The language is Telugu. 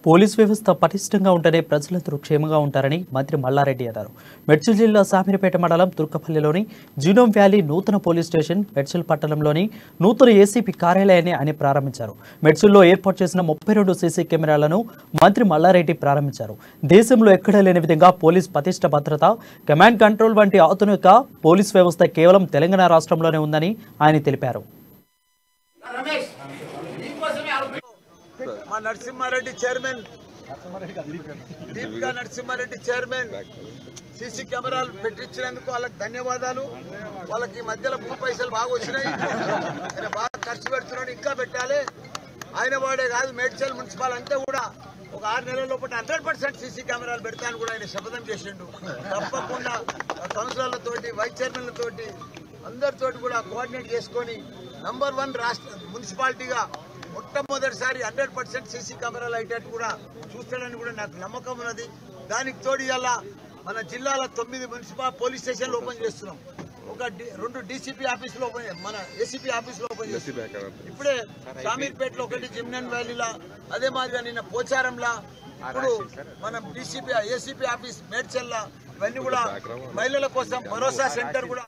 పోలీస్ వ్యవస్థ పటిష్టంగా ఉంటేనే ప్రజలందరూ క్షేమంగా ఉంటారని మంత్రి మల్లారెడ్డి అన్నారు. మేడ్చల్ జిల్లా సామిరిపేట మండలం తుర్కపల్లిలోని జీనోమ్ వ్యాలీ నూతన పోలీస్ స్టేషన్, మేడ్చల్ పట్టణంలోని నూతన ఏసీపీ కార్యాలయాన్ని ఆయన ప్రారంభించారు. మేడ్చల్లో ఏర్పాటు చేసిన 32 సీసీ కెమెరాలను మంత్రి మల్లారెడ్డి ప్రారంభించారు. దేశంలో ఎక్కడా లేని విధంగా పోలీస్ పటిష్ట భద్రత, కమాండ్ కంట్రోల్ వంటి ఆధునిక పోలీస్ వ్యవస్థ కేవలం తెలంగాణ రాష్ట్రంలోనే ఉందని ఆయన తెలిపారు. మా Narasimha Reddy chairman Deepika Narasimha Reddy chairman CC కెమెరాలు పెట్టించినందుకు వాళ్ళకి ధన్యవాదాలు. వాళ్ళకి మధ్యలో భూ పైసలు బాగా వచ్చినాయి, ఆయన బాగా ఖర్చు పెడుతున్నాడు, ఇంకా పెట్టాలి. ఆయన వాడే కాదు, మేడ్చల్ మున్సిపల్ అంతా కూడా ఒక 6 నెలల లోపల 100% సీసీ కెమెరాలు పెడతాను కూడా ఆయన శపథం చేసిండు. తప్పకుండా కౌన్సిలర్లతోటి, వైస్ చైర్మన్లతోటి అందరితోటి కూడా కోఆర్డినేట్ చేసుకొని నంబర్ 1 రాష్ట్ర మున్సిపాలిటీగా మొట్టమొదటిసారి 100% సీసీ కెమెరాలు అయ్యేటట్టు కూడా చూస్తాడని కూడా నాకు నమ్మకం ఉన్నది. దానికి తోడు ఇలా మన జిల్లాలో 9 మున్సిపల్ పోలీస్ స్టేషన్లు ఓపెన్ చేస్తున్నాం. 2 డీసీపీ ఆఫీసులు మన ఏసీపీ ఆఫీసులో ఓపెన్ చేస్తున్నాం. ఇప్పుడే షామీర్పేటలో 1, జిమ్నన్ వ్యాలీలా, అదే మాదిరిగా నిన్న పోచారంలా, ఇప్పుడు మనం ఏసీపీ ఆఫీస్ మేడ్చల్లా, ఇవన్నీ కూడా మహిళల కోసం భరోసా సెంటర్ కూడా